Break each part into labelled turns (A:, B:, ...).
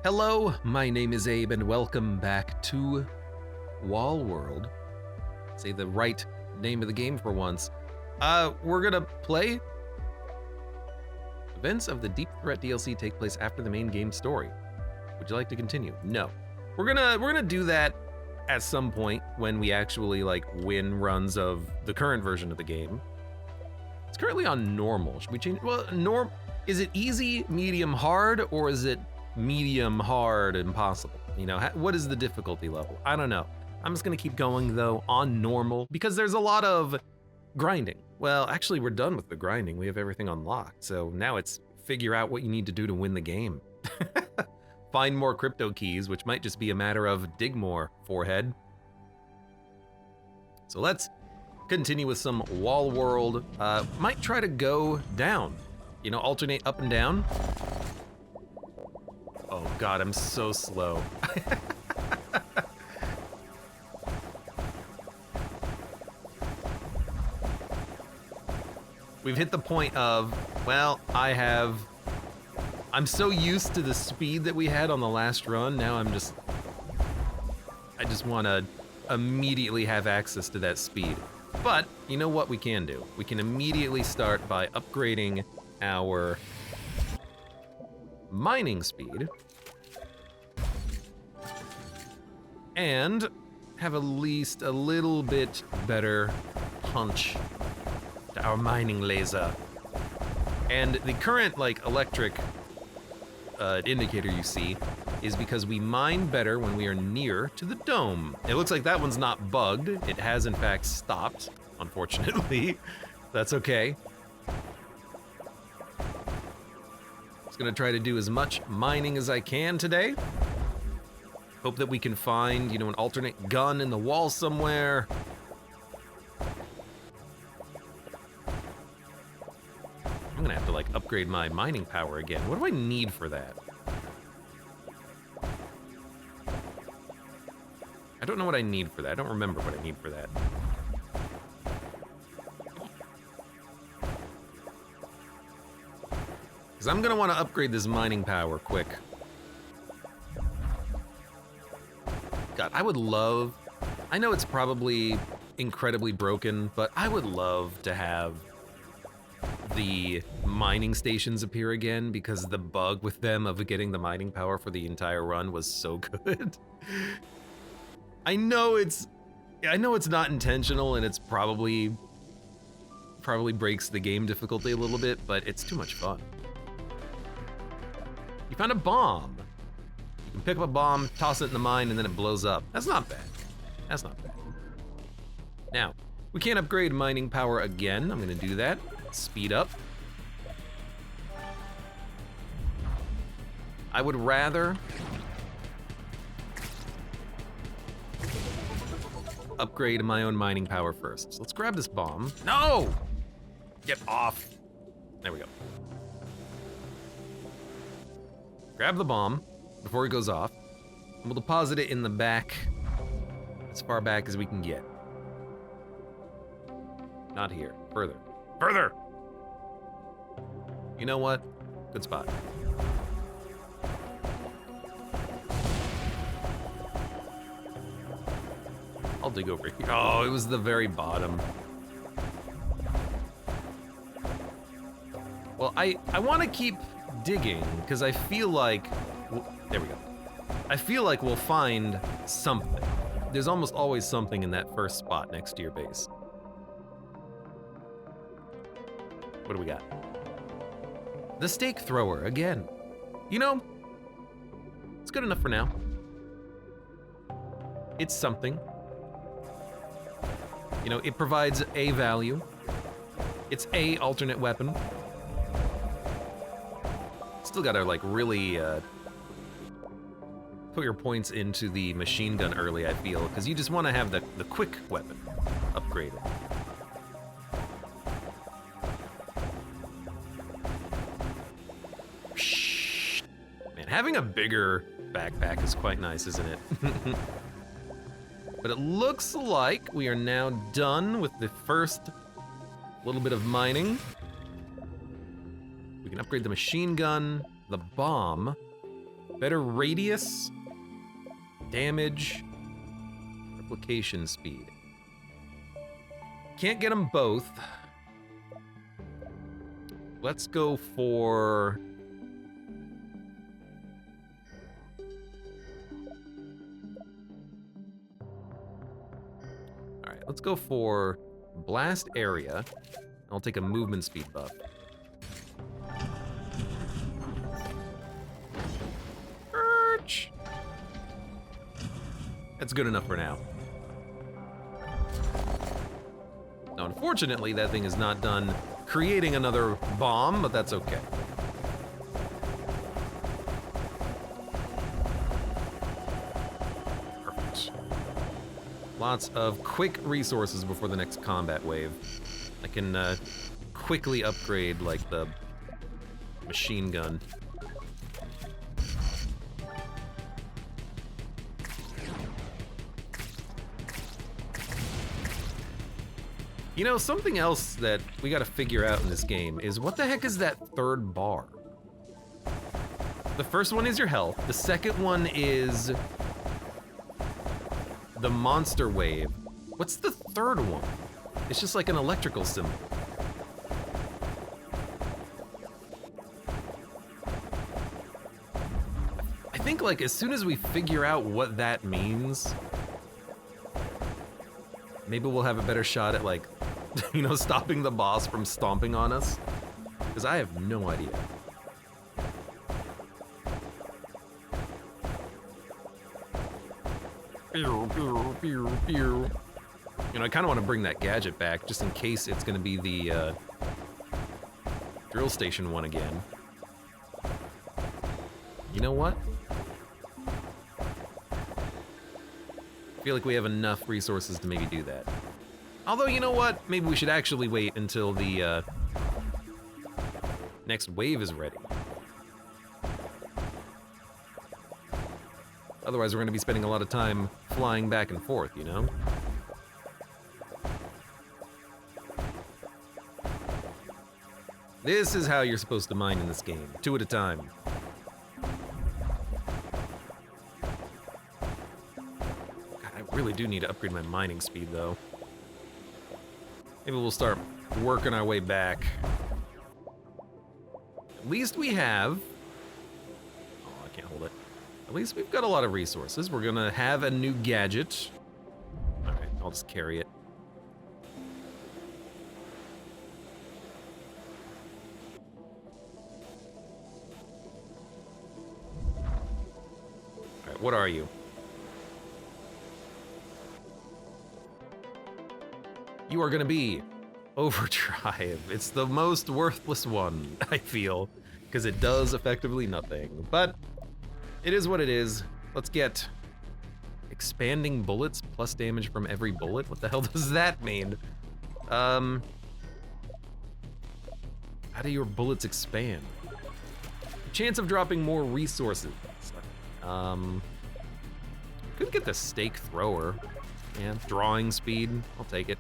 A: Hello, my name is Abe, and welcome back to Wall World. Say the right name of the game for once. We're gonna play. Events of the Deep Threat DLC take place after the main game story. Would you like to continue? No. We're gonna do that at some point when we actually win runs of the current version of the game. It's currently on normal. Should we change? Well, is it easy, medium, hard, or is it medium, hard, impossible? You know, what is the difficulty level? I don't know. I'm just gonna keep going though on normal because there's a lot of grinding. Well, actually we're done with the grinding. We have everything unlocked. So now it's figure out what you need to do to win the game. Find more crypto keys, which might just be a matter of dig more, forehead. So let's continue with some Wall World. Might try to go down. You know, alternate up and down. Oh God, I'm so slow. We've hit the point of, well, I'm so used to the speed that we had on the last run, now I just wanna immediately have access to that speed. But, you know what we can do? We can immediately start by upgrading our mining speed and have at least a little bit better punch to our mining laser. And the current electric indicator you see is because we mine better when we are near to the dome. It looks like that one's not bugged. It has in fact stopped, unfortunately. That's okay. Just gonna try to do as much mining as I can today. Hope that we can find, you know, an alternate gun in the wall somewhere. I'm gonna have to upgrade my mining power again. What do I need for that? I don't know what I need for that. I don't remember what I need for that. Because I'm gonna want to upgrade this mining power quick. God, I would love, I know it's probably incredibly broken, but I would love to have the mining stations appear again because the bug with them of getting the mining power for the entire run was so good. I know it's not intentional and it's probably breaks the game difficulty a little bit, but it's too much fun. You found a bomb. You can pick up a bomb, toss it in the mine, and then it blows up. That's not bad. That's not bad. Now, we can't upgrade mining power again. I'm gonna do that. Speed up. I would rather upgrade my own mining power first. So let's grab this bomb. No! Get off. There we go. Grab the bomb before it goes off, and we'll deposit it in the back, as far back as we can get. Not here, further. Further! You know what? Good spot. I'll dig over here. Oh, it was the very bottom. Well, I want to keep digging, because I feel like, there we go. I feel like we'll find something. There's almost always something in that first spot next to your base. What do we got? The stake thrower, again. You know, it's good enough for now. It's something. You know, it provides a value. It's a alternate weapon. Still gotta really put your points into the machine gun early, I feel, because you just want to have the quick weapon upgraded. Man, having a bigger backpack is quite nice, isn't it? But it looks like we are now done with the first little bit of mining. We can upgrade the machine gun, the bomb, Better radius, damage, replication speed. Can't get them both. Let's go for... All right, let's go for blast area. I'll take a movement speed buff. Urge. That's good enough for now. Now, unfortunately, that thing is not done creating another bomb, but that's okay. Perfect. Lots of quick resources before the next combat wave. I can quickly upgrade, like, the machine gun. You know, something else that we gotta figure out in this game is what the heck is that third bar? The first one is your health. The second one is the monster wave. What's the third one? It's just like an electrical symbol. I think, like, as soon as we figure out what that means, maybe we'll have a better shot at, like, you know, stopping the boss from stomping on us. Because I have no idea. Pew, pew, pew, pew. You know, I kind of want to bring that gadget back, just in case it's going to be the drill station one again. You know what? I feel like we have enough resources to maybe do that. Although, you know what? Maybe we should actually wait until the next wave is ready. Otherwise, we're going to be spending a lot of time flying back and forth, you know? This is how you're supposed to mine in this game, 2 at a time. God, I really do need to upgrade my mining speed, though. Maybe we'll start working our way back. At least we have... Oh, I can't hold it. At least we've got a lot of resources. We're gonna have a new gadget. All right, I'll just carry it. All right, what are you? You are gonna be Overdrive. It's the most worthless one, I feel, because it does effectively nothing. But it is what it is. Let's get expanding bullets plus damage from every bullet. What the hell does that mean? How do your bullets expand? Chance of dropping more resources. Could get the stake thrower. Yeah, drawing speed. I'll take it.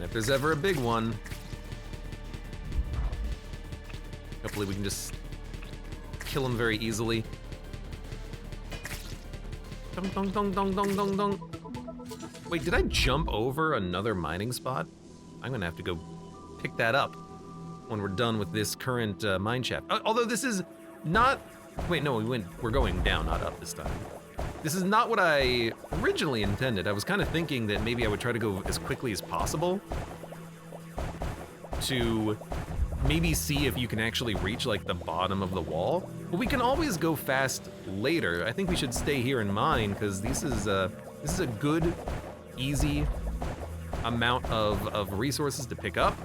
A: If there's ever a big one, hopefully we can just kill him very easily. Dong, dong, dong, dong, dong, dong, dong. Wait, did I jump over another mining spot? I'm gonna have to go pick that up when we're done with this current mine shaft. Although this is not, wait, no, we're going down, not up this time. This is not what I originally intended. I was kind of thinking that maybe I would try to go as quickly as possible to maybe see if you can actually reach, like, the bottom of the wall. But we can always go fast later. I think we should stay here in mine, because this is a good, easy amount of resources to pick up.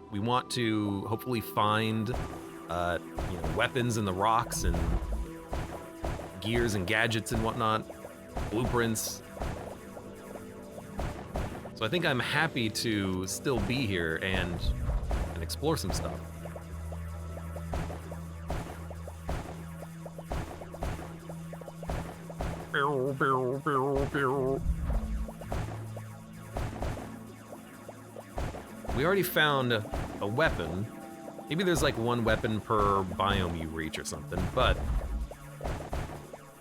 A: We want to hopefully find weapons in the rocks and gears and gadgets and whatnot, blueprints. So I think I'm happy to still be here and explore some stuff. we already found a weapon. Maybe there's like one weapon per biome you reach or something, but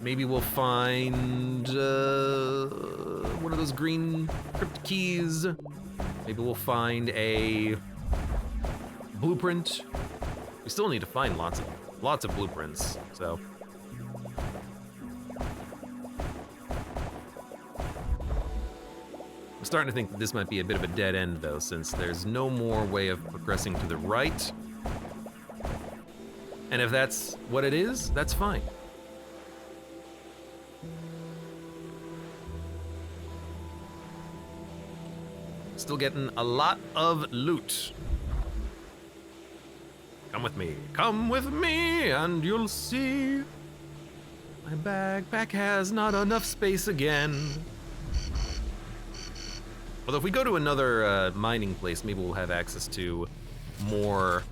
A: maybe we'll find one of those green crypt keys. Maybe we'll find a blueprint. We still need to find lots of blueprints, so. I'm starting to think that this might be a bit of a dead end though, since there's no more way of progressing to the right. And if that's what it is, that's fine. Still getting a lot of loot. Come with me, and you'll see. My backpack has not enough space again. Although if we go to another mining place, maybe we'll have access to more,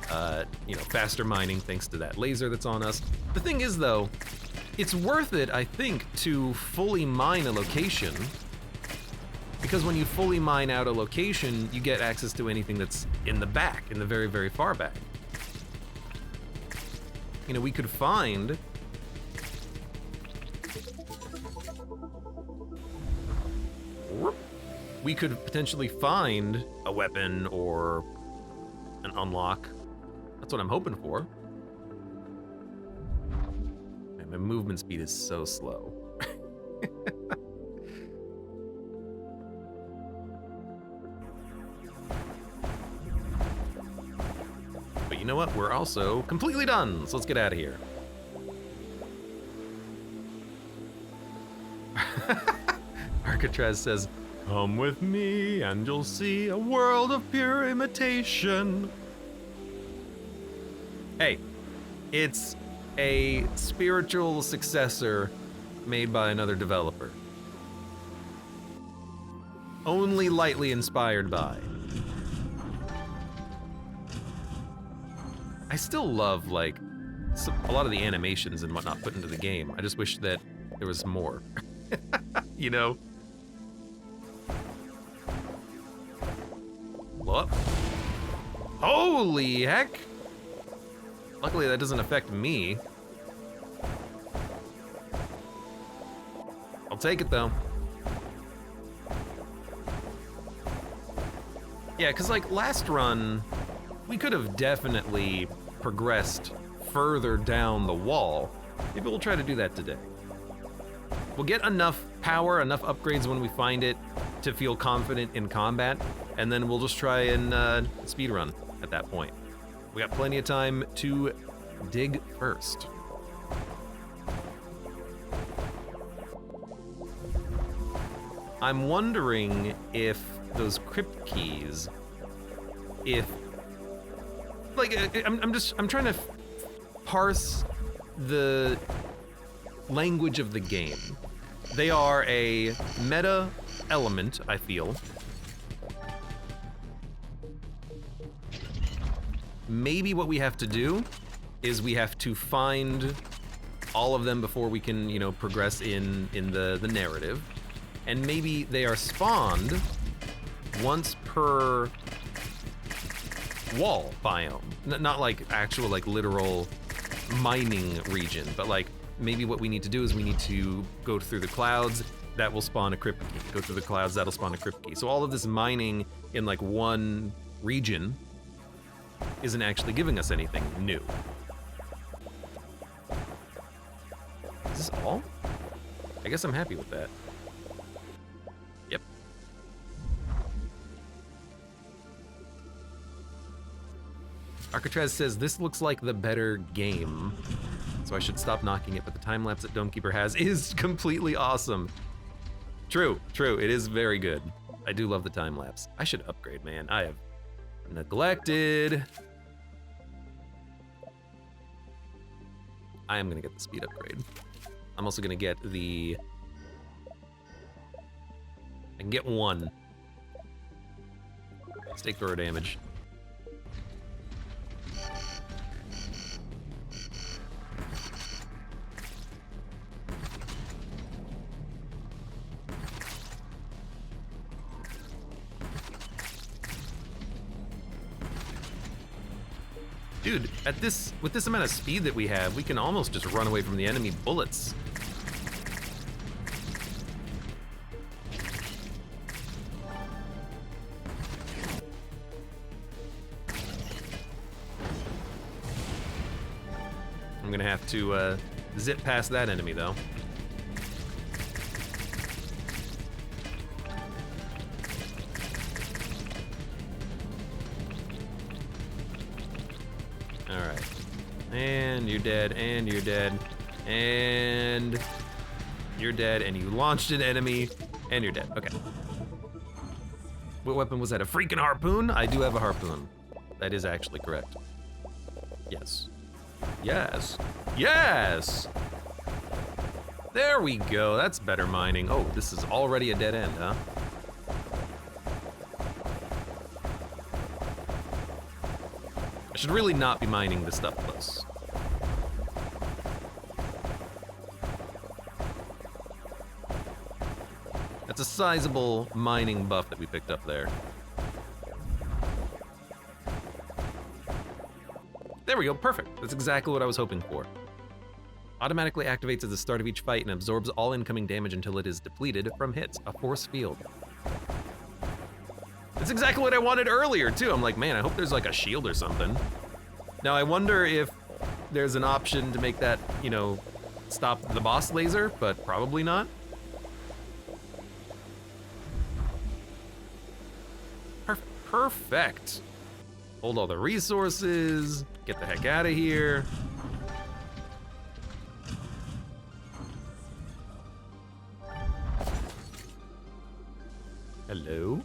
A: faster mining thanks to that laser that's on us. The thing is though, it's worth it, I think, to fully mine a location, because when you fully mine out a location, you get access to anything that's in the back, in the very, very far back. You know, we could find potentially find a weapon or an unlock. That's what I'm hoping for. Man, my movement speed is so slow. But you know what? We're also completely done, so let's get out of here. Arcatraz says, "Come with me and you'll see a world of pure imitation." Hey, it's a spiritual successor made by another developer. Only lightly inspired by. I still love, like, a lot of the animations and whatnot put into the game. I just wish that there was more. You know? Blow up. Holy heck! Luckily that doesn't affect me. I'll take it though. Yeah, cause like last run, we could have definitely progressed further down the wall. Maybe we'll try to do that today. We'll get enough power, enough upgrades when we find it to feel confident in combat, and then we'll just try and speedrun at that point. We got plenty of time to dig first. I'm wondering if those crypt keys, I'm trying to parse the language of the game. They are a meta element, I feel. Maybe what we have to do is we have to find all of them before we can, you know, progress in the narrative. And maybe they are spawned once per wall biome. Not like actual, like, literal mining region, but like maybe what we need to do is we need to go through the clouds, that will spawn a crypt key. Go through the clouds, that'll spawn a crypt key. So all of this mining in like one region isn't actually giving us anything new. Is this all? I guess I'm happy with that. Yep. Arcatraz says, "This looks like the better game, so I should stop knocking it, but the time lapse that Domekeeper has is completely awesome." True, it is very good. I do love the time lapse. I should upgrade, man. I have neglected. I am gonna get the speed upgrade. I'm also gonna get the... I can get one. Stake thrower damage. Dude, with this amount of speed that we have, we can almost just run away from the enemy bullets. I'm gonna have to zip past that enemy though. Alright. And you're dead, and you're dead, and you're dead, and you launched an enemy, and you're dead. Okay. What weapon was that? A freaking harpoon? I do have a harpoon. That is actually correct. Yes. Yes. Yes! There we go. That's better mining. Oh, this is already a dead end, huh? I should really not be mining this stuff close. That's a sizable mining buff that we picked up there. There we go, perfect. That's exactly what I was hoping for. Automatically activates at the start of each fight and absorbs all incoming damage until it is depleted from hits, a force field. That's exactly what I wanted earlier too. I'm like, man, I hope there's like a shield or something. Now I wonder if there's an option to make that, you know, stop the boss laser, but probably not. Perfect. Hold all the resources, get the heck out of here. Hello?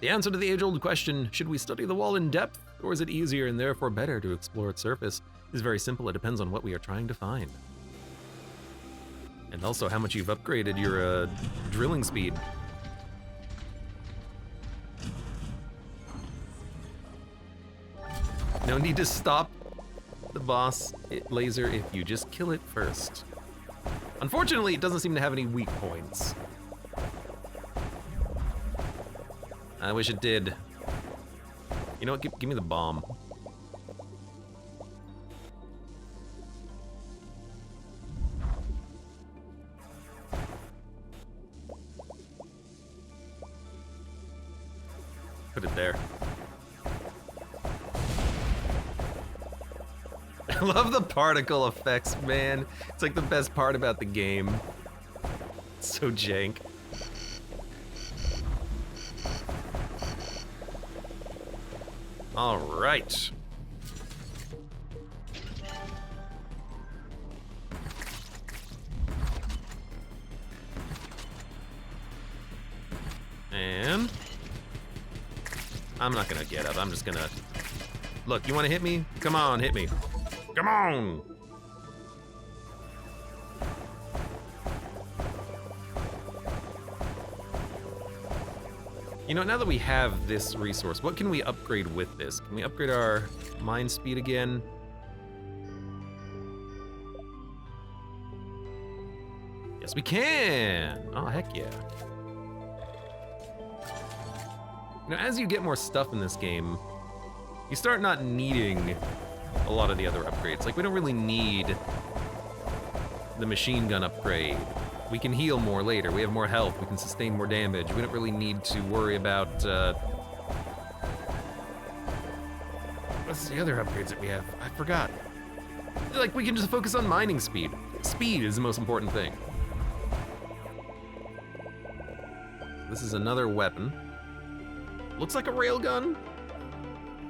A: The answer to the age-old question, should we study the wall in depth, or is it easier and therefore better to explore its surface, is very simple. It depends on what we are trying to find. And also how much you've upgraded your drilling speed. No need to stop the boss laser if you just kill it first. Unfortunately, it doesn't seem to have any weak points. I wish it did. You know what, give me the bomb. Put it there. I love the particle effects, man. It's like the best part about the game. It's so jank. All right. And I'm not gonna get up. I'm just gonna... Look, you wanna hit me? Come on, hit me. Come on! You know, now that we have this resource, what can we upgrade with this? Can we upgrade our mine speed again? Yes, we can! Oh, heck yeah. You know, as you get more stuff in this game, you start not needing a lot of the other upgrades. Like, we don't really need the machine gun upgrade. We can heal more later. We have more health. We can sustain more damage. We don't really need to worry about, what's the other upgrades that we have? I forgot. Like, we can just focus on mining speed. Speed is the most important thing. This is another weapon. Looks like a railgun.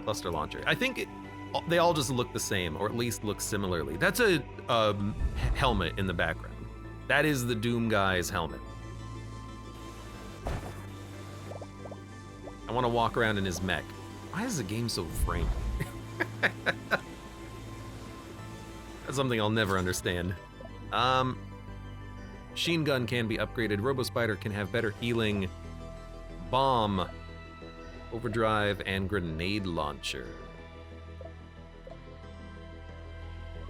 A: Cluster launcher. I think they all just look the same, or at least look similarly. That's a helmet in the background. That is the Doom guy's helmet. I want to walk around in his mech. Why is the game so framed? That's something I'll never understand. Machine gun can be upgraded. Robo Spider can have better healing. Bomb, overdrive, and grenade launcher.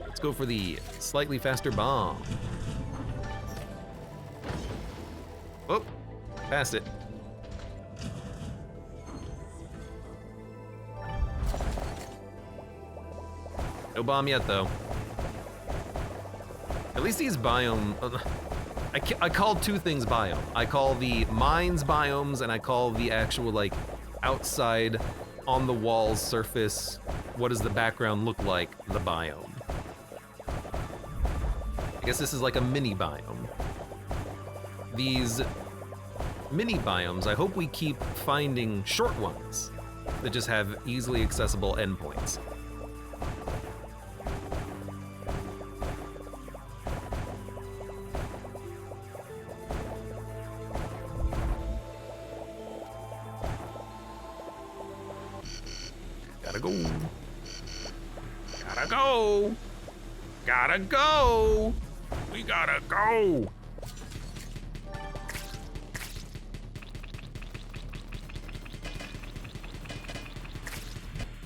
A: Let's go for the slightly faster bomb. Oh, passed it. No bomb yet, though. At least these biome... I call two things biome. I call the mines biomes, and I call the actual, like, outside, on the walls, surface, what does the background look like, the biome. I guess this is like a mini biome. These mini biomes, I hope we keep finding short ones that just have easily accessible endpoints. Gotta go. Gotta go. Gotta go. We gotta go.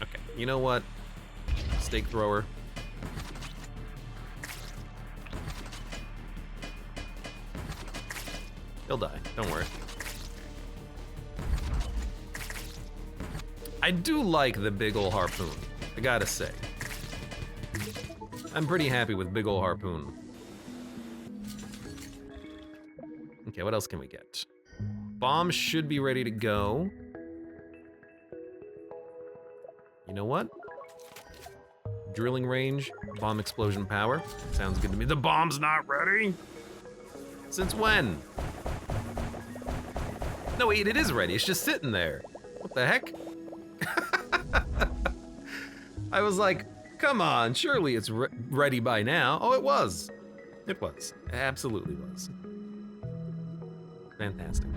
A: Okay, you know what? Stake thrower. He'll die, don't worry. I do like the big ol' harpoon, I gotta say. I'm pretty happy with big ol' harpoon. Okay, what else can we get? Bombs should be ready to go. You know what? Drilling range, bomb explosion power. Sounds good to me. The bomb's not ready? Since when? No, wait, it is ready. It's just sitting there. What the heck? I was like, come on, surely it's ready by now. Oh, it was. It was. It absolutely was. Fantastic.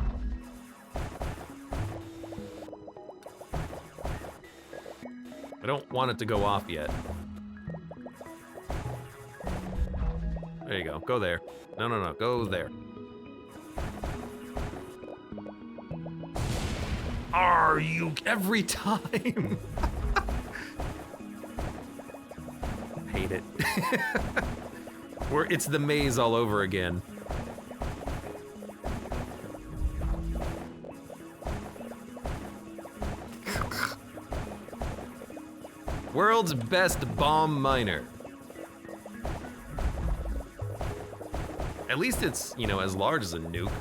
A: I don't want it to go off yet. There you go. Go there. No, no, no. Go there. Are you every time? Hate it. It's the maze all over again. World's best bomb miner. At least it's, you know, as large as a nuke.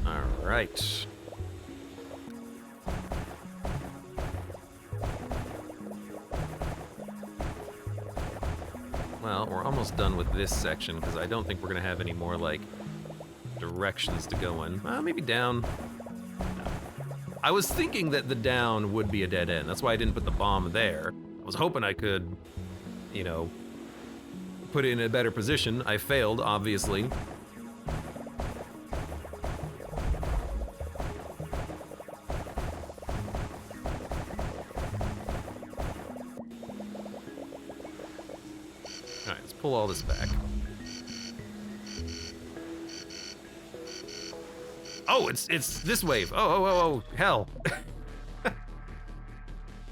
A: All right. Well, we're almost done with this section because I don't think we're gonna have any more, like, directions to go in. Maybe down. No. I was thinking that the down would be a dead end. That's why I didn't put the bomb there. I was hoping I could, you know, put it in a better position. I failed, obviously. Alright, let's pull all this back. Oh, it's this wave. Oh, hell.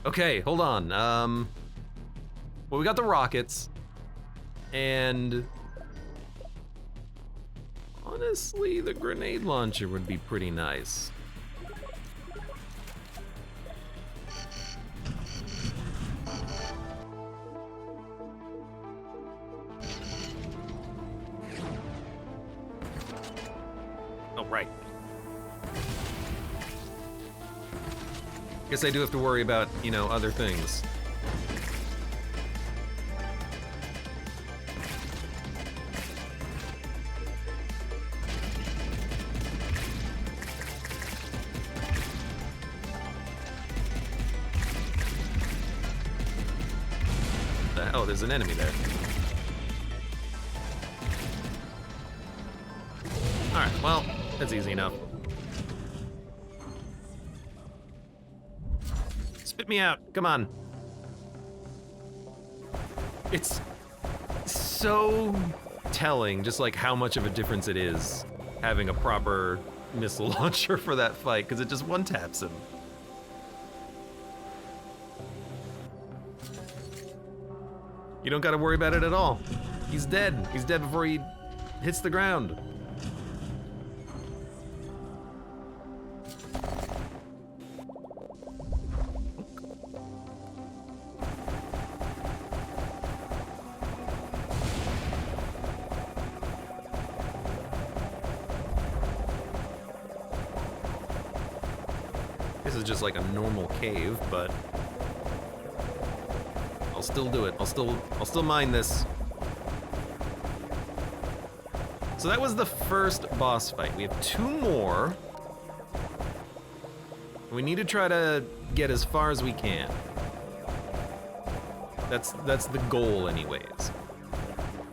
A: Okay, hold on. Well, we got the rockets, and honestly, the grenade launcher would be pretty nice. Oh, right. Guess I do have to worry about, you know, other things. Oh, there's an enemy there. Alright, well, that's easy enough. Spit me out, come on. It's so telling just like how much of a difference it is having a proper missile launcher for that fight, because it just one-taps him. You don't gotta worry about it at all. He's dead. He's dead before he hits the ground. This is just like a normal cave, but I'll still do it. I'll still mine this. So that was the first boss fight. We have 2 more. We need to try to get as far as we can. That's the goal anyways.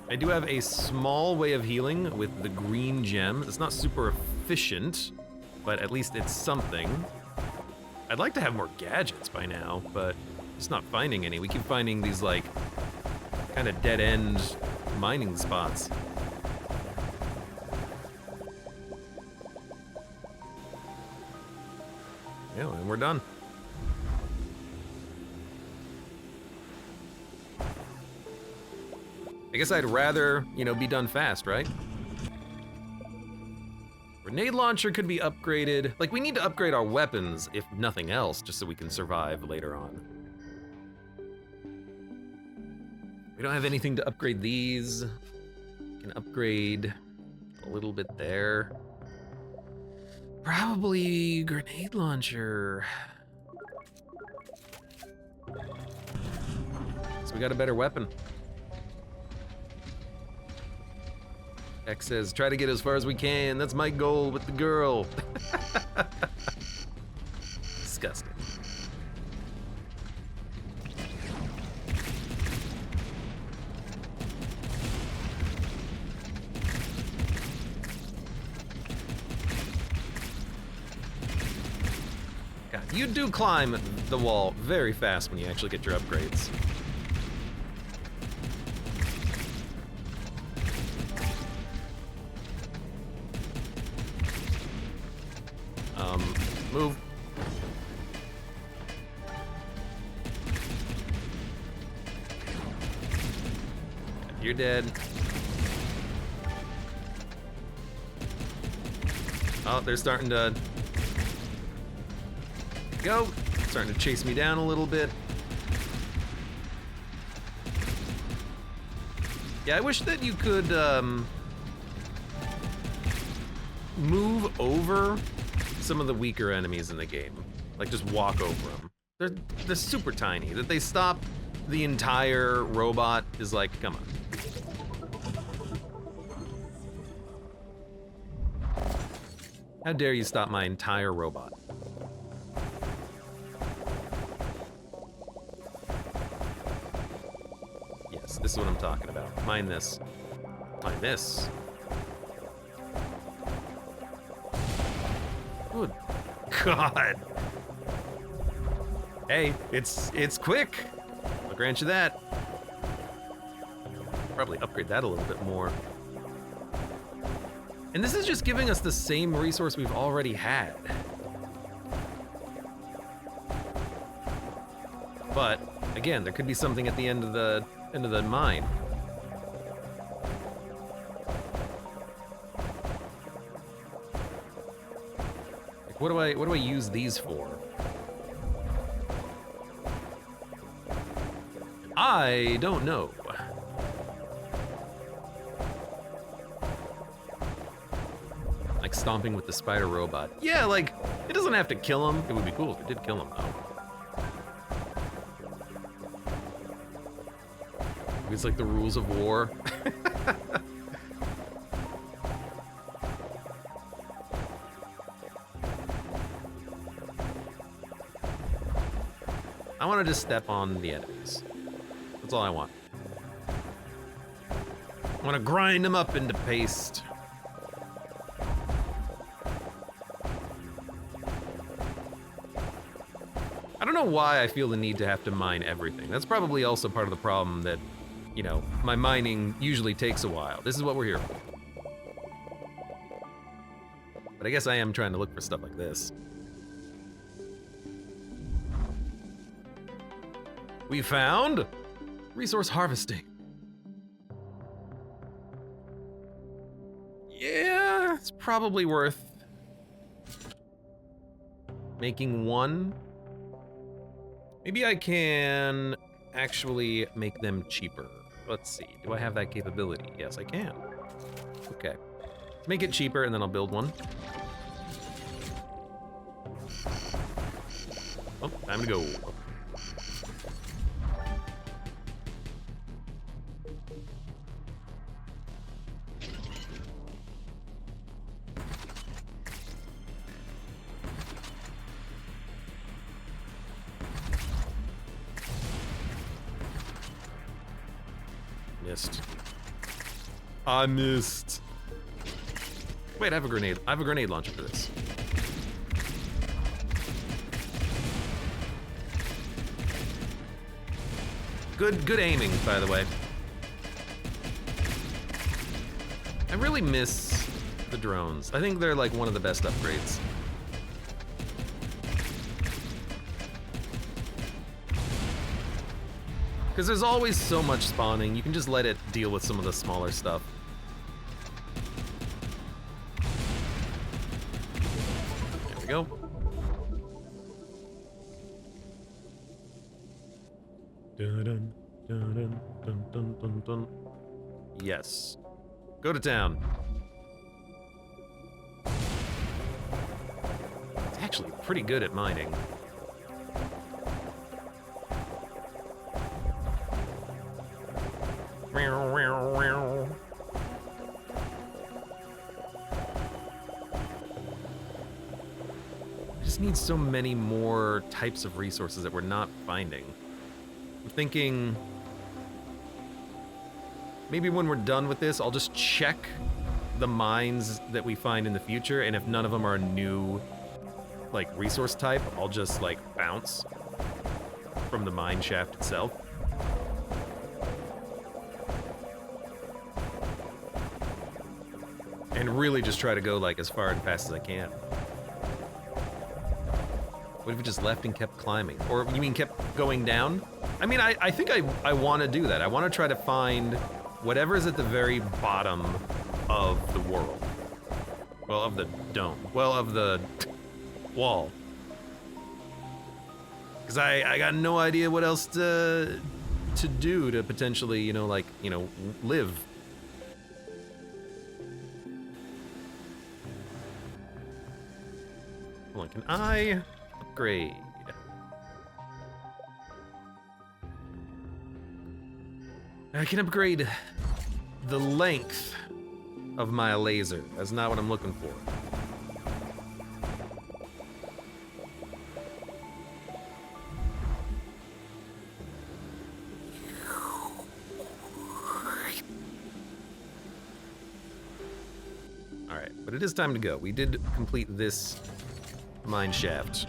A: I do have a small way of healing with the green gem. It's not super efficient, but at least it's something. I'd like to have more gadgets by now, but just not finding any. We keep finding these like kind of dead-end mining spots. Yeah, and we're done. I guess I'd rather, you know, be done fast, right? Grenade launcher could be upgraded. Like, we need to upgrade our weapons, if nothing else, just so we can survive later on. We don't have anything to upgrade these. We can upgrade a little bit there. Probably grenade launcher. So we got a better weapon. X says, try to get as far as we can. That's my goal with the girl. Disgusting. God, you do climb the wall very fast when you actually get your upgrades. Move. You're dead. Oh, they're starting to go. Starting to chase me down a little bit. Yeah, I wish that you could move over some of the weaker enemies in the game. Like, just walk over them. They're super tiny. That they stop the entire robot is like, come on. How dare you stop my entire robot? Yes, this is what I'm talking about. Mine this. Mine this. Good God. Hey, it's quick. I'll grant you that. Probably upgrade that a little bit more. And this is just giving us the same resource we've already had. But again, there could be something at the end of the mine. Like, what do I use these for? I don't know. Like stomping with the spider robot. Yeah, like, it doesn't have to kill him. It would be cool if it did kill him, though. It's like the rules of war. I want to just step on the enemies. That's all I want. I want to grind them up into paste. I don't know why I feel the need to have to mine everything. That's probably also part of the problem that, you know, my mining usually takes a while. This is what we're here for. But I guess I am trying to look for stuff like this. We found resource harvesting. Yeah, it's probably worth making one. Maybe I can actually make them cheaper. Let's see, do I have that capability? Yes, I can. Okay, let's make it cheaper and then I'll build one. Oh, time to go. Missed. I missed. Wait, I have a grenade. I have a grenade launcher for this. Good aiming, by the way. I really miss the drones. I think they're like one of the best upgrades. Because there's always so much spawning, you can just let it deal with some of the smaller stuff. There we go. Dun, dun, dun, dun, dun, dun, dun, dun. Yes. Go to town. It's actually pretty good at mining. I just need so many more types of resources that we're not finding. I'm thinking maybe when we're done with this, I'll just check the mines that we find in the future, and if none of them are a new like resource type, I'll just like bounce from the mine shaft itself. And really just try to go like as far and fast as I can. What if we just left and kept climbing? Or you mean kept going down? I mean, I think I want to do that. I want to try to find whatever's at the very bottom of the world. Well, of the dome. Well, of the wall. Because I got no idea what else to do to potentially, you know, like, you know, live. Hold on, can I upgrade? I can upgrade the length of my laser. That's not what I'm looking for. All right, but it is time to go. We did complete this mine shaft.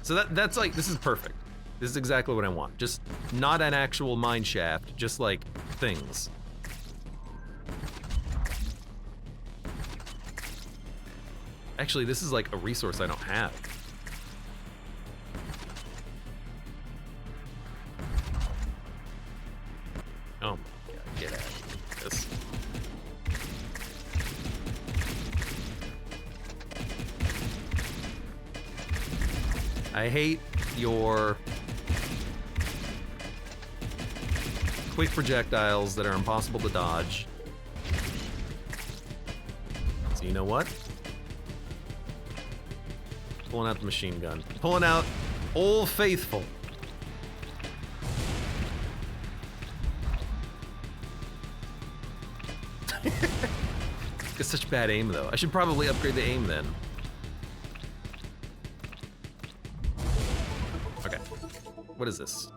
A: So that's like, this is perfect. This is exactly what I want. Just not an actual mine shaft, just like things. Actually, this is like a resource I don't have. Oh my god, get out of this. I hate your quick projectiles that are impossible to dodge. So you know what? Pulling out the machine gun. Pulling out Old Faithful. It's such bad aim though. I should probably upgrade the aim then. Okay. What is this?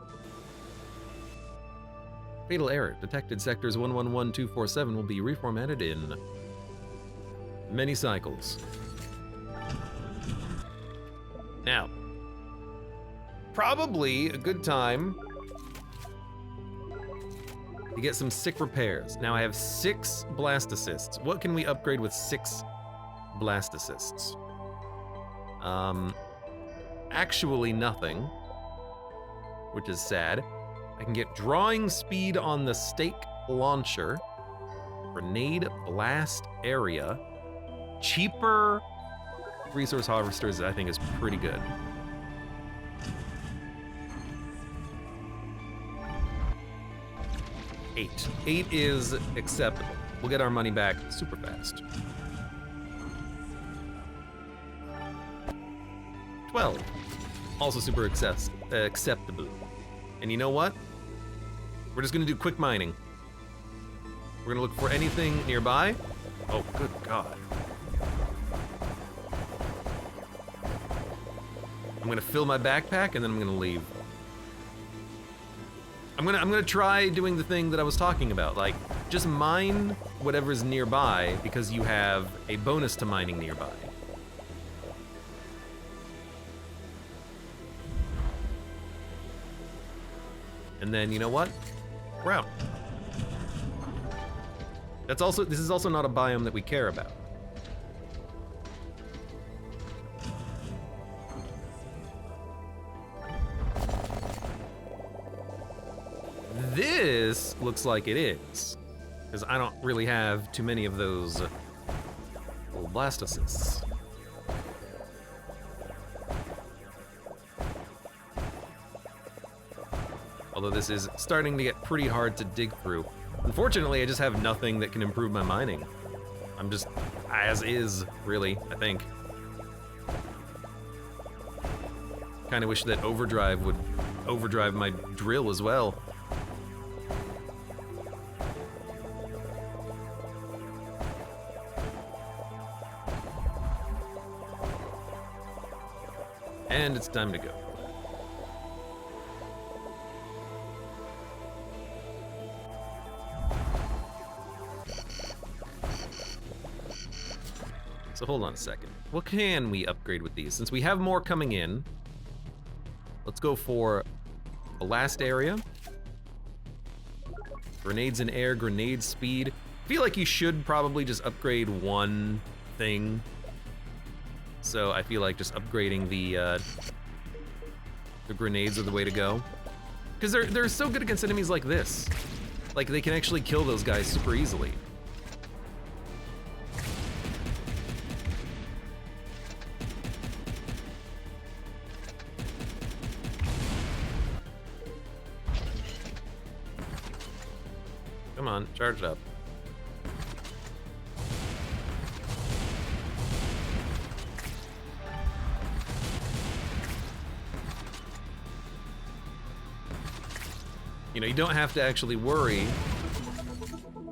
A: Fatal error. Detected sectors 111247 will be reformatted in many cycles. Now, probably a good time to get some sick repairs. Now I have 6 blast assists. What can we upgrade with 6 blast assists? Actually nothing, which is sad. I can get drawing speed on the stake launcher, grenade blast area, cheaper resource harvesters, I think is pretty good. 8. 8 is acceptable. We'll get our money back super fast. 12. Also super acceptable. And you know what? We're just gonna do quick mining. We're gonna look for anything nearby. Oh, good God. I'm gonna fill my backpack and then I'm gonna leave. I'm gonna try doing the thing that I was talking about, like just mine whatever's nearby because you have a bonus to mining nearby. And then you know what? We're out. This is also not a biome that we care about. This looks like it is, because I don't really have too many of those little blastocysts. Although this is starting to get pretty hard to dig through. Unfortunately, I just have nothing that can improve my mining. I'm just as is, really, I think. Kinda wish that overdrive would overdrive my drill as well. And it's time to go. So hold on a second. What can we upgrade with these? Since we have more coming in, let's go for a last area. Grenades in air, grenade speed. I feel like you should probably just upgrade one thing. So I feel like just upgrading the grenades are the way to go. Because they're so good against enemies like this. Like, they can actually kill those guys super easily. Come on, charge it up. You know, you don't have to actually worry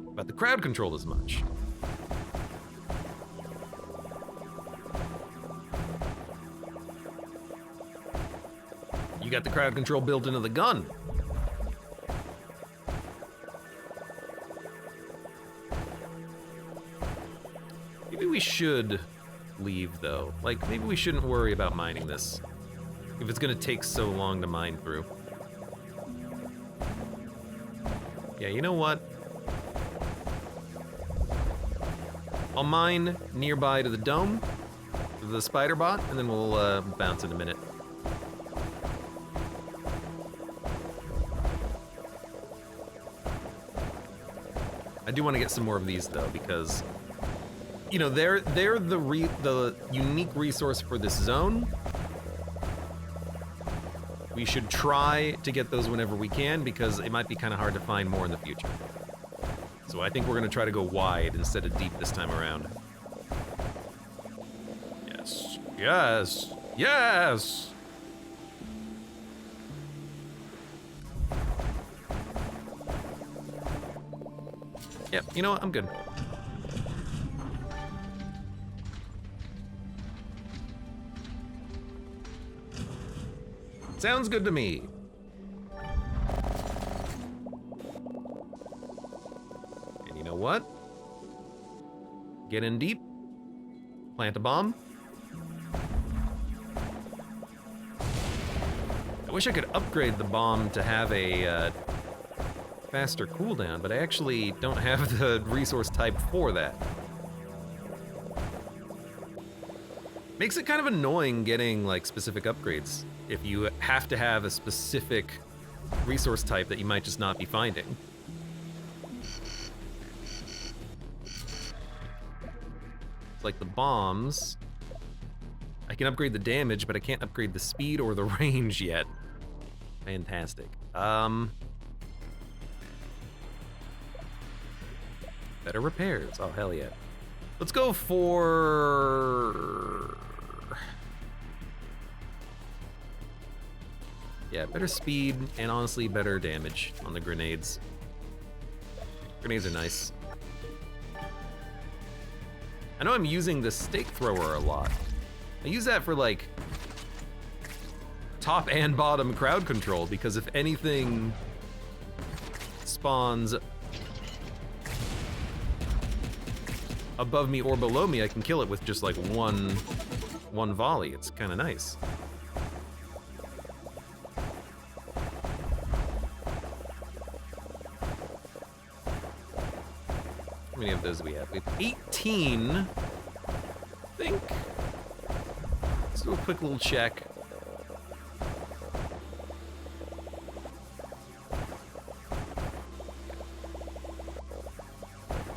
A: about the crowd control as much. You got the crowd control built into the gun. Maybe we should leave, though. Like, maybe we shouldn't worry about mining this, if it's gonna take so long to mine through. Yeah, you know what? I'll mine nearby to the dome, to the spider bot, and then we'll bounce in a minute. I do want to get some more of these though, because you know they're the unique resource for this zone. We should try to get those whenever we can, because it might be kind of hard to find more in the future. So I think we're gonna try to go wide instead of deep this time around. Yes, yes, yes! Yep, you know what, I'm good. Sounds good to me. And you know what? Get in deep. Plant a bomb. I wish I could upgrade the bomb to have a faster cooldown, but I actually don't have the resource type for that. Makes it kind of annoying getting like specific upgrades if you have to have a specific resource type that you might just not be finding. It's like the bombs. I can upgrade the damage, but I can't upgrade the speed or the range yet. Fantastic. Better repairs. Oh, hell yeah. Let's go for... Yeah, better speed, and honestly, better damage on the grenades. Grenades are nice. I know I'm using the stake thrower a lot. I use that for, like, top and bottom crowd control, because if anything spawns above me or below me, I can kill it with just, like, one volley. It's kind of nice. How many of those do we have? We have 18, I think. Let's do a quick little check.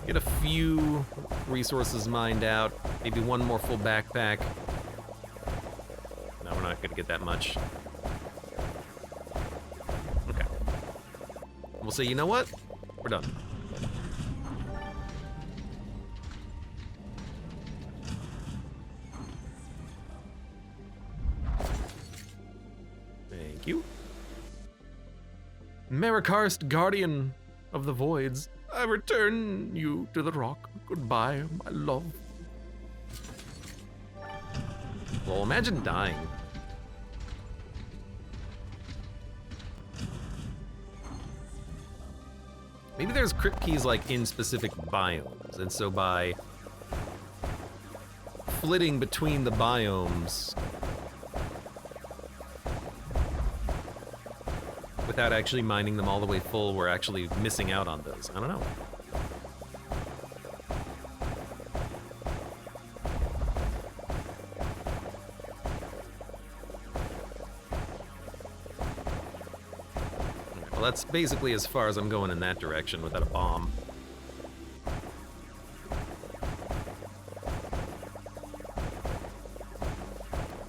A: Get a few resources mined out. Maybe one more full backpack. No, we're not gonna get that much. Okay. We'll say, you know what? We're done. Thank you. Marikarst, Guardian of the Voids, I return you to the rock. Goodbye, my love. Well, imagine dying. Maybe there's crypt keys like in specific biomes, and so by flitting between the biomes without actually mining them all the way full, we're actually missing out on those. I don't know. Well, that's basically as far as I'm going in that direction without a bomb.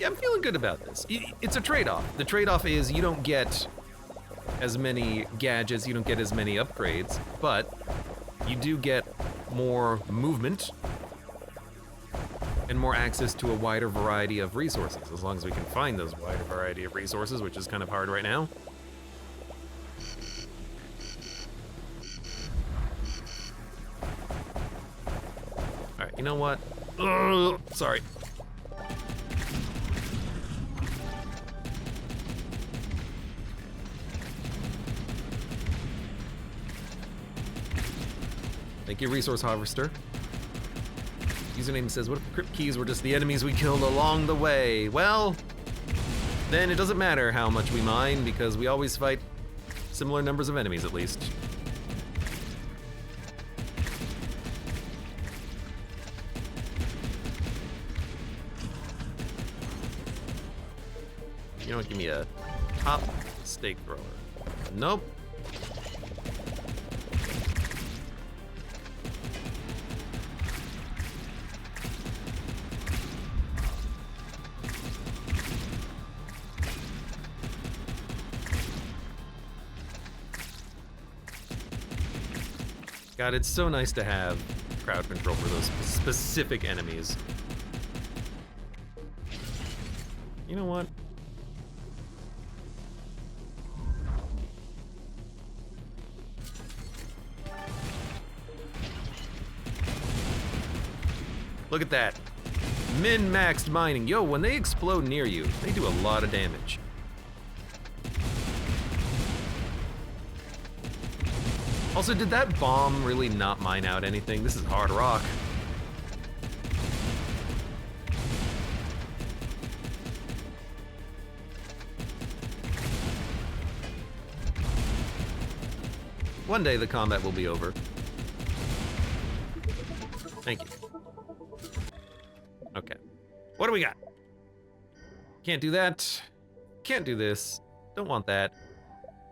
A: Yeah, I'm feeling good about this. It's a trade-off. The trade-off is you don't get as many gadgets, you don't get as many upgrades, but you do get more movement and more access to a wider variety of resources, as long as we can find those wider variety of resources, which is kind of hard right now. All right, you know what? Ugh, sorry. Thank you, Resource Harvester. Username says, what if the crypt keys were just the enemies we killed along the way? Well, then it doesn't matter how much we mine, because we always fight similar numbers of enemies at least. You know what, give me a top stake thrower. Nope. God, it's so nice to have crowd control for those specific enemies. You know what? Look at that. Min-maxed mining. Yo, when they explode near you, they do a lot of damage. Also, did that bomb really not mine out anything? This is hard rock. One day the combat will be over. Thank you. Okay. What do we got? Can't do that. Can't do this. Don't want that.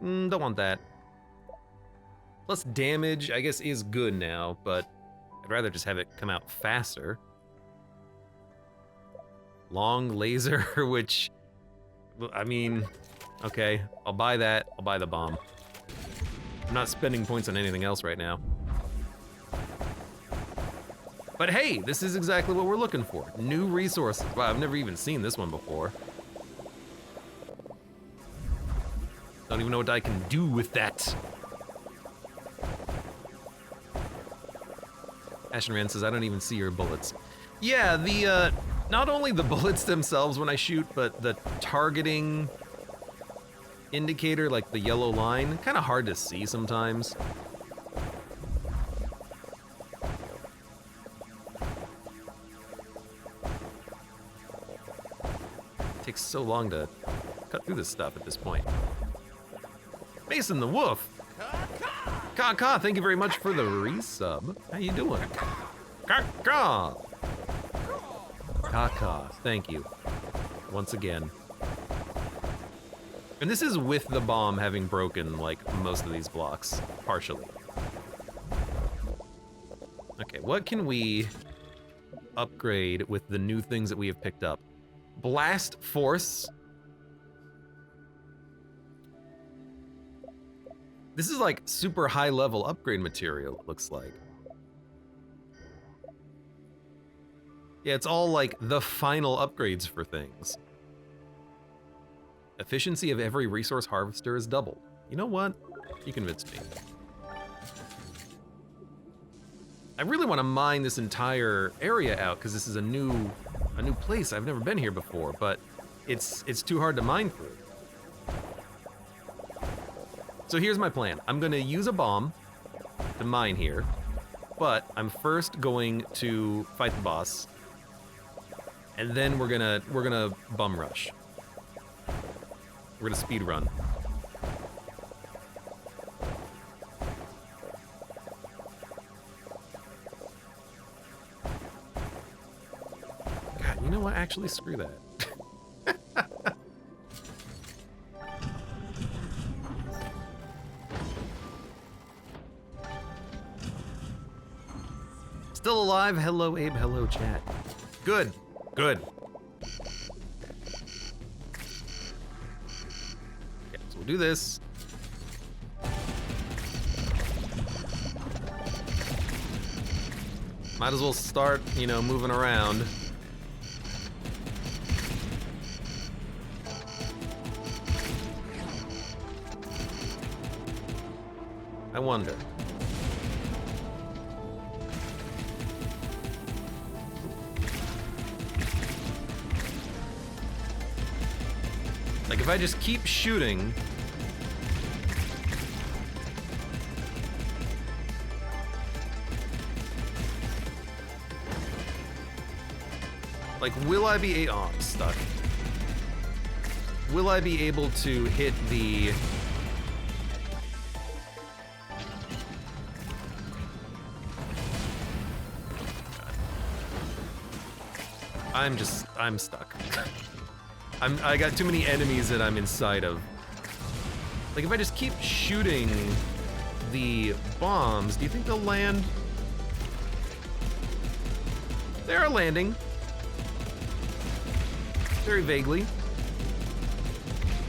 A: Don't want that. Plus damage, I guess, is good now, but I'd rather just have it come out faster. Long laser, which, I mean, okay, I'll buy that. I'll buy the bomb. I'm not spending points on anything else right now. But hey, this is exactly what we're looking for. New resources. Wow, I've never even seen this one before. Don't even know what I can do with that. Ashen Rand says, I don't even see your bullets. Yeah, the, not only the bullets themselves when I shoot, but the targeting indicator, like the yellow line, kind of hard to see sometimes. It takes so long to cut through this stuff at this point. Mason the Wolf. Ka, thank you very much for the resub. How you doing? Ka. Thank you. Once again. And this is with the bomb having broken, like, most of these blocks. Partially. Okay, what can we upgrade with the new things that we have picked up? Blast Force. This is like super high level upgrade material, it looks like. Yeah, it's all like the final upgrades for things. Efficiency of every resource harvester is doubled. You know what? You convinced me. I really want to mine this entire area out because this is a new place. I've never been here before, but it's too hard to mine through. So here's my plan. I'm gonna use a bomb to mine here, but I'm first going to fight the boss, and then we're gonna bum rush. We're gonna speed run. God, you know what? Actually, screw that. Still alive? Hello, Abe. Hello, chat. Good. Good. Okay, so we'll do this. Might as well start, you know, moving around. I wonder. Like, if I just keep shooting... Like, will I be... Oh, I'm stuck. Will I be able to hit the... I'm stuck. I got too many enemies that I'm inside of. Like, if I just keep shooting the bombs, do you think they'll land? They are landing. Very vaguely.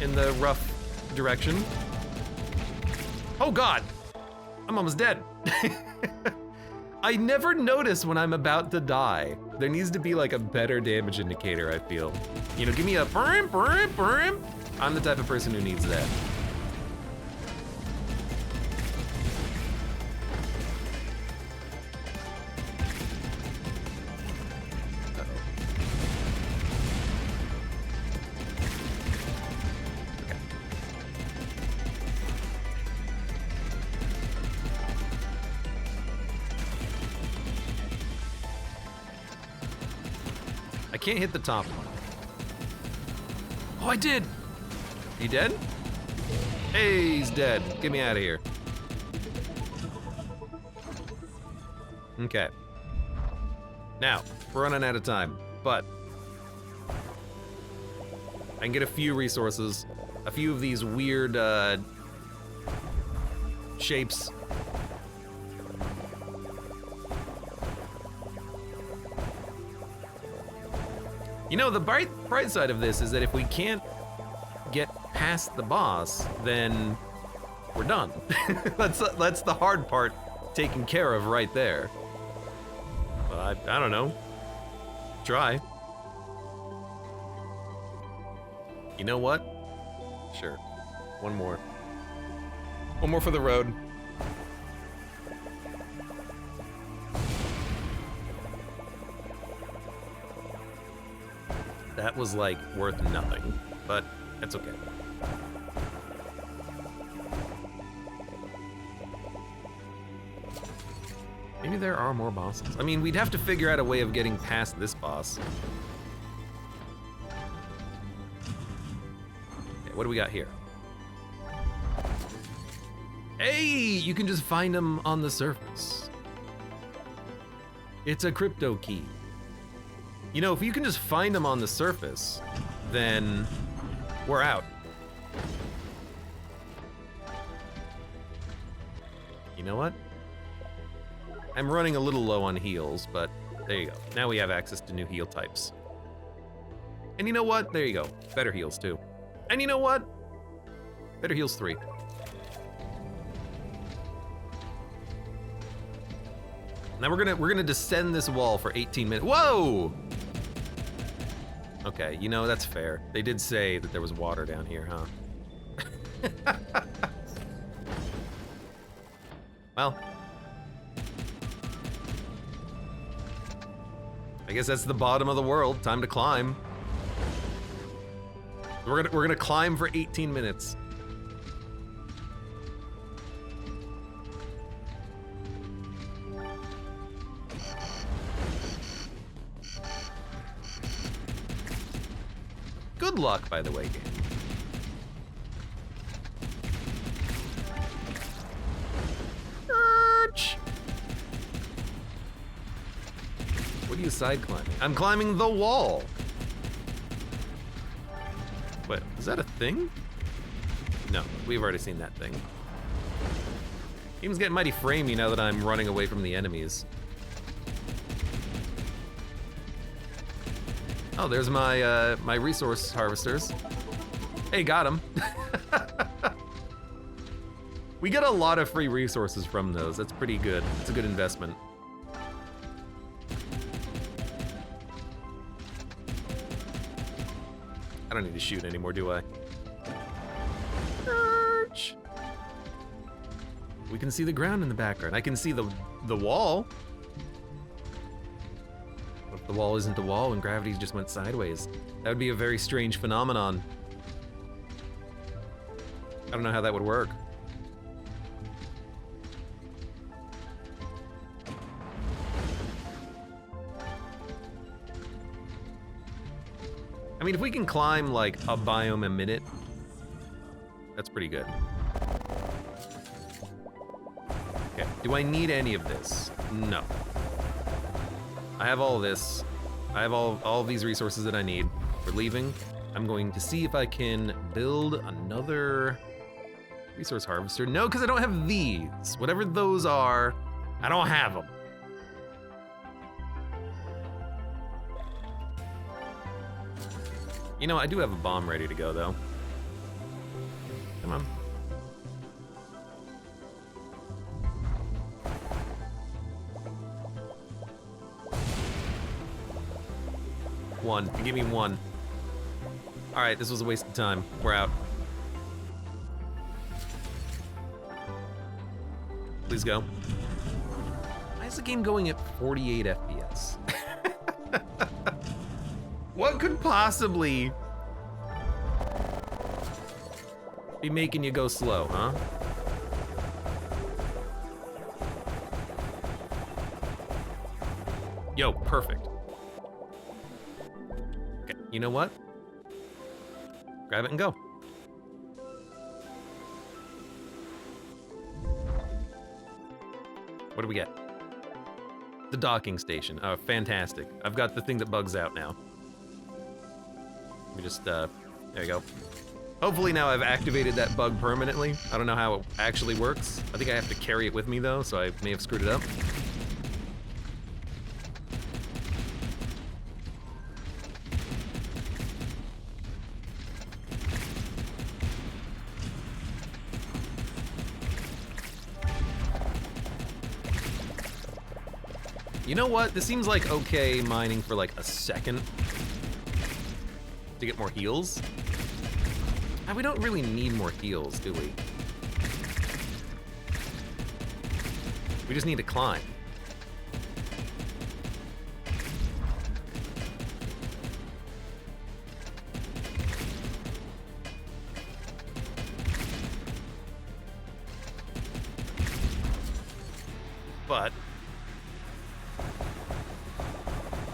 A: In the rough direction. Oh God! I'm almost dead. I never notice when I'm about to die. There needs to be like a better damage indicator, I feel. You know, give me a brim, brim, brim. I'm the type of person who needs that. I can't hit the top one. Oh, I did! He dead? Hey, he's dead. Get me out of here. Okay. Now, we're running out of time, but I can get a few resources, a few of these weird shapes. You know, the bright side of this is that if we can't get past the boss, then we're done. That's the hard part taken care of right there. I don't know. Try. You know what? Sure. One more. One more for the road. That was like worth nothing, but that's okay. Maybe there are more bosses. I mean, we'd have to figure out a way of getting past this boss. Okay, what do we got here? Hey, you can just find them on the surface. It's a crypto key. You know, if you can just find them on the surface, then we're out. You know what? I'm running a little low on heals, but there you go. Now we have access to new heal types. And you know what? There you go. Better heals too. And you know what? Better heals 3. Now we're gonna descend this wall for 18 minutes. Whoa! Okay, you know, that's fair. They did say that there was water down here, huh? Well, I guess that's the bottom of the world. Time to climb. We're gonna climb for 18 minutes. Good luck, by the way, game. What are you side climbing? I'm climbing the wall. Wait, is that a thing? No, we've already seen that thing. Game's getting mighty framey now that I'm running away from the enemies. Oh, there's my my resource harvesters. Hey, got them. We get a lot of free resources from those. That's pretty good. It's a good investment. I don't need to shoot anymore, do I? Arch. We can see the ground in the background. I can see the wall. What if the wall isn't a wall and gravity just went sideways? That would be a very strange phenomenon. I don't know how that would work. I mean, if we can climb like a biome a minute, that's pretty good. Okay, do I need any of this? No. I have all this. I have all these resources that I need. For leaving, I'm going to see if I can build another resource harvester. No, because I don't have these. Whatever those are, I don't have them. You know, I do have a bomb ready to go, though. Come on. One. Give me one. All right, this was a waste of time. We're out. Please go. Why is the game going at 48 FPS? What could possibly be making you go slow, huh? Yo, perfect. Okay, you know what? Grab it and go. What do we get? The docking station. Oh, fantastic. I've got the thing that bugs out now. Let me just, there you go. Hopefully now I've activated that bug permanently. I don't know how it actually works. I think I have to carry it with me though, so I may have screwed it up. You know what? This seems like okay mining for like a second to get more heals. And we don't really need more heals, do we? We just need to climb. But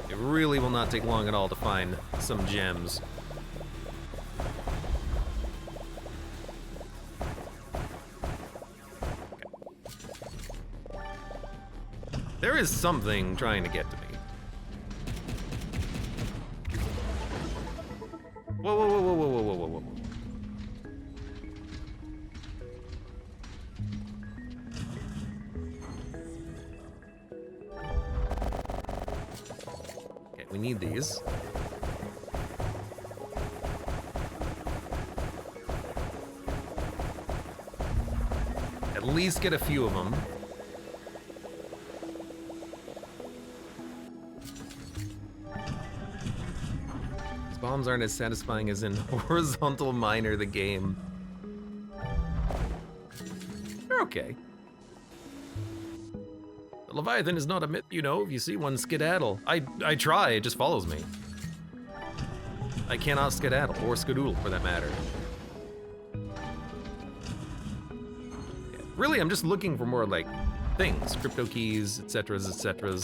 A: it really will not take long at all to find some gems. Okay. There is something trying to get to me. Whoa, whoa, whoa, whoa, whoa, whoa, whoa, whoa, whoa. We need these. At least get a few of them. These bombs aren't as satisfying as in Horizontal Miner, the game. They're okay. The Leviathan is not a myth, you know, if you see one skedaddle. I try, it just follows me. I cannot skedaddle, or skedoodle for that matter. Yeah, really, I'm just looking for more, like, things. Crypto keys, etc., etc.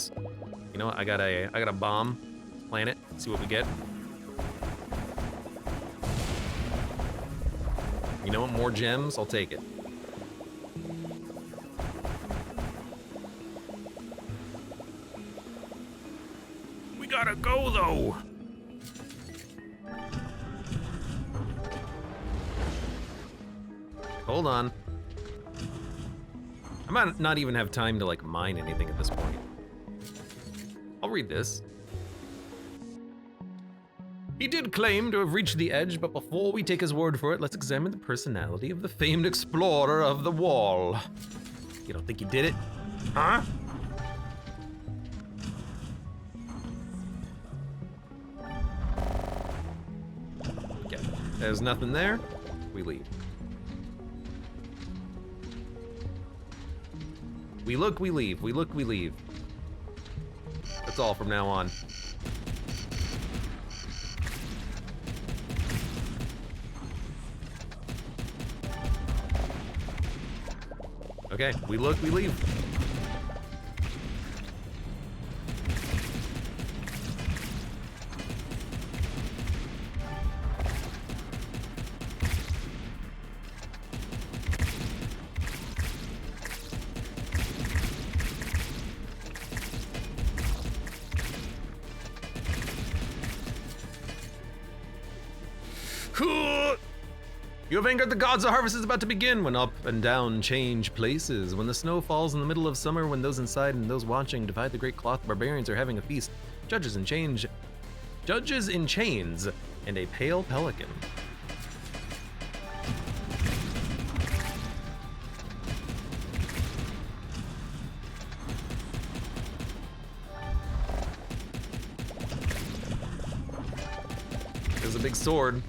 A: You know what, I got a bomb. Plant it, see what we get. You know what, more gems, I'll take it. Gotta go though. Hold on. I might not even have time to like mine anything at this point. I'll read this. He did claim to have reached the edge, but before we take his word for it, let's examine the personality of the famed explorer of the wall. You don't think he did it? Huh? There's nothing there, we leave. We look, we leave, we look, we leave. That's all from now on. Okay, we look, we leave. You have angered the gods, the harvest is about to begin. When up and down change places. When the snow falls in the middle of summer, when those inside and those watching divide the great cloth, barbarians are having a feast. Judges in chains, and a pale pelican. There's a big sword.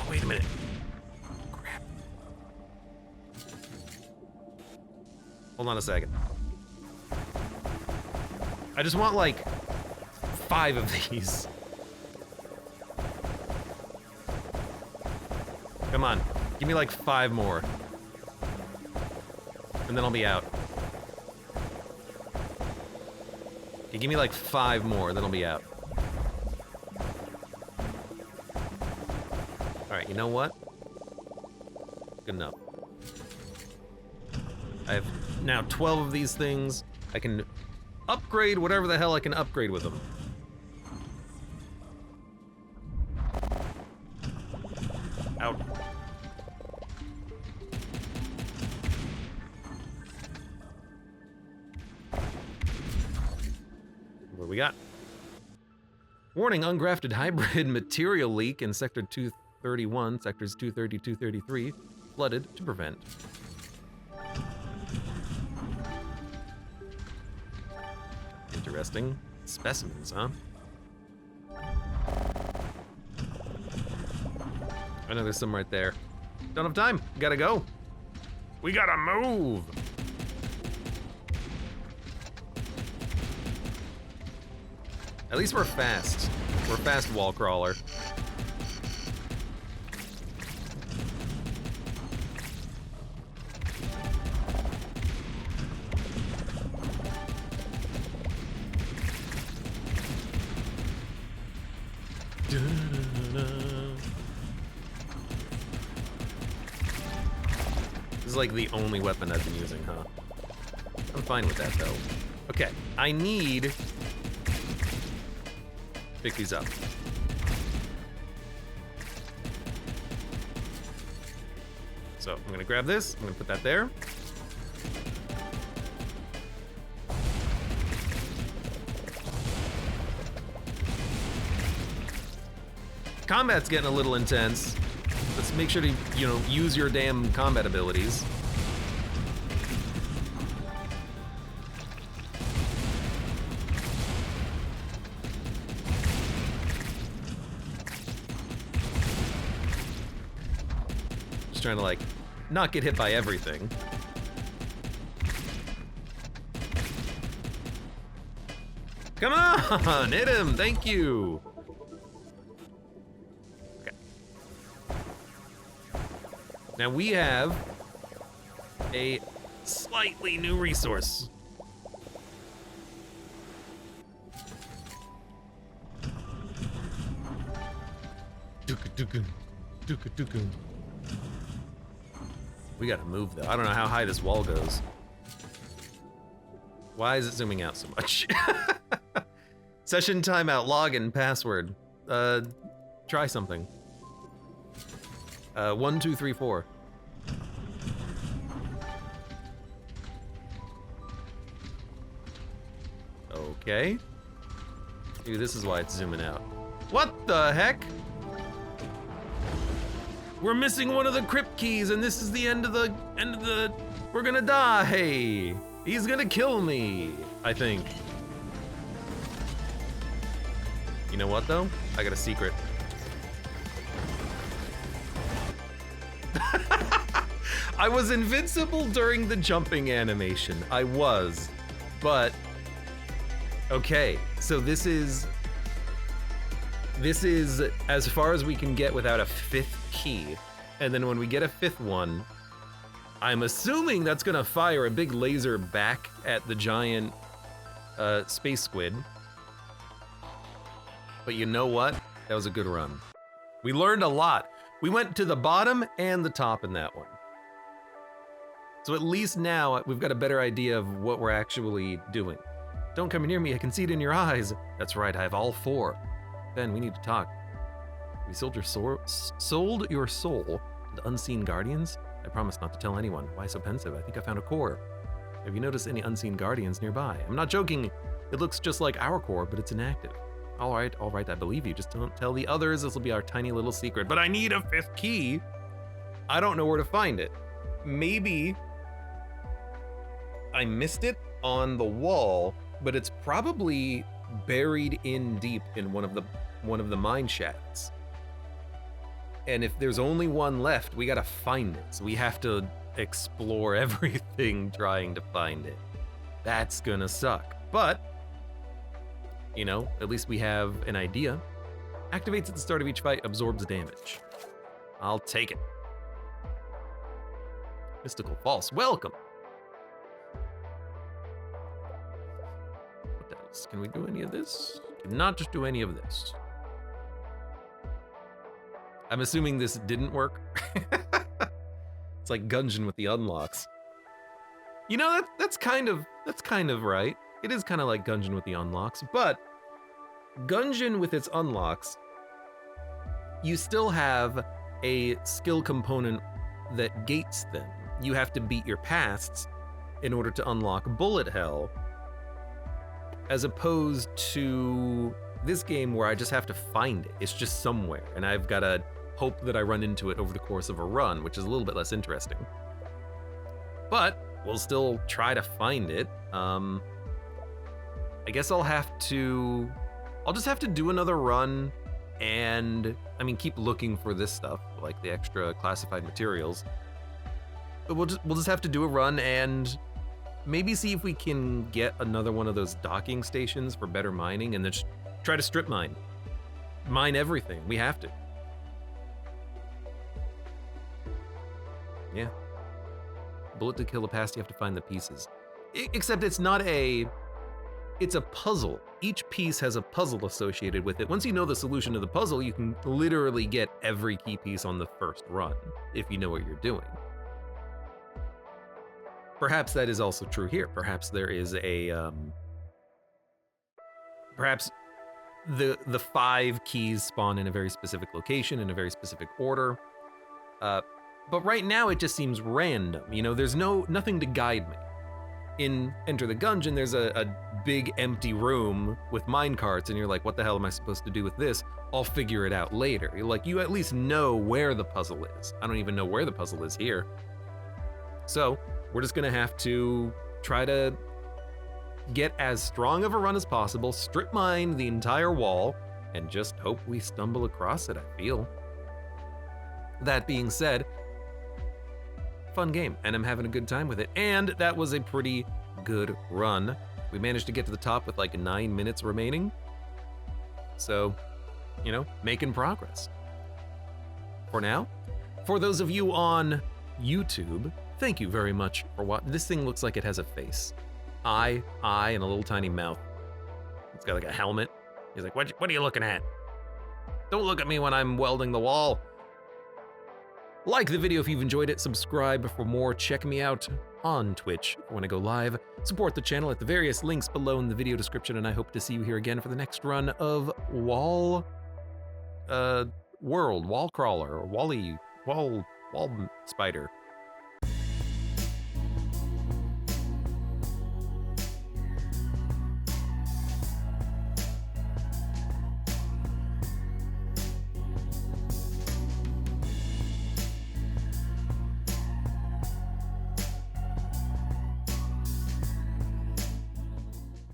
A: Wait a minute. Crap. Hold on a second. I just want like 5 of these. Come on, give me like 5 more. And then I'll be out. Okay, give me like 5 more, then I'll be out. Alright, you know what? Good enough. I have now 12 of these things. I can upgrade whatever the hell I can upgrade with them. Out. What do we got? Warning, ungrafted hybrid material leak in Sector 231, Sectors 230, 233, flooded to prevent. Interesting. Specimens, huh? I know there's some right there. Don't have time. Gotta go. We gotta move. At least we're fast. We're fast wall crawler. This is like the only weapon I've been using, huh? I'm fine with that though. Okay, I need pick these up. So I'm gonna grab this, I'm gonna put that there. Combat's getting a little intense. Let's make sure to, you know, use your damn combat abilities. Just trying to, like, not get hit by everything. Come on, hit him, thank you. Now we have a slightly new resource. We gotta move though. I don't know how high this wall goes. Why is it zooming out so much? Session timeout, login, password. Try something. 1, 2, 3, 4. Okay. Maybe this is why it's zooming out. What the heck? We're missing one of the crypt keys, and this is the end of the we're gonna die. He's gonna kill me, I think. You know what though? I got a secret. I was invincible during the jumping animation. I was, but okay. So this is as far as we can get without a 5th key. And then when we get a 5th one, I'm assuming that's gonna fire a big laser back at the giant space squid. But you know what? That was a good run. We learned a lot. We went to the bottom and the top in that one. So at least now we've got a better idea of what we're actually doing. Don't come near me, I can see it in your eyes. That's right, I have all 4. Ben, we need to talk. Have you sold your soul to unseen guardians? I promise not to tell anyone. Why so pensive? I think I found a core. Have you noticed any unseen guardians nearby? I'm not joking. It looks just like our core, but it's inactive. All right, I believe you. Just don't tell the others. This will be our tiny little secret. But I need a 5th key. I don't know where to find it. Maybe I missed it on the wall, but it's probably buried in deep in one of the mine shafts. And if there's only one left, we gotta find it. So we have to explore everything trying to find it. That's gonna suck. But you know, at least we have an idea. Activates at the start of each fight, absorbs damage. I'll take it. Mystical False, welcome. What else? Can we do any of this? Cannot just do any of this. I'm assuming this didn't work. It's like Gungeon with the unlocks. You know, that's kind of right. It is kind of like Gungeon with the unlocks, but Gungeon with its unlocks, you still have a skill component that gates them. You have to beat your pasts in order to unlock Bullet Hell, as opposed to this game where I just have to find it. It's just somewhere, and I've got to hope that I run into it over the course of a run, which is a little bit less interesting. But we'll still try to find it. I guess I'll just have to do another run and, I mean, keep looking for this stuff, like the extra classified materials. But we'll just have to do a run and maybe see if we can get another one of those docking stations for better mining, and then just try to strip mine. Mine everything. We have to. Yeah. Bullet to kill a past, you have to find the pieces. Except it's not it's a puzzle. Each piece has a puzzle associated with it. Once you know the solution to the puzzle, you can literally get every key piece on the first run, if you know what you're doing. Perhaps that is also true here. Perhaps there is perhaps the 5 keys spawn in a very specific location, in a very specific order. But right now it just seems random. You know, there's nothing to guide me. In Enter the Gungeon, there's a big empty room with minecarts, and you're like, what the hell am I supposed to do with this? I'll figure it out later. Like, you at least know where the puzzle is. I don't even know where the puzzle is here. So we're just gonna have to try to get as strong of a run as possible, strip mine the entire wall, and just hope we stumble across it, I feel. That being said, fun game, and I'm having a good time with it. And that was a pretty good run. We managed to get to the top with like 9 minutes remaining. So, you know, making progress. For now, for those of you on YouTube, thank you very much for watching. This thing looks like it has a face. Eye, and a little tiny mouth. It's got like a helmet. He's like, what are you looking at? Don't look at me when I'm welding the wall. Like the video if you've enjoyed it, subscribe for more, check me out on Twitch when I go live, support the channel at the various links below in the video description, and I hope to see you here again for the next run of Wall Crawler, or Wall Spider.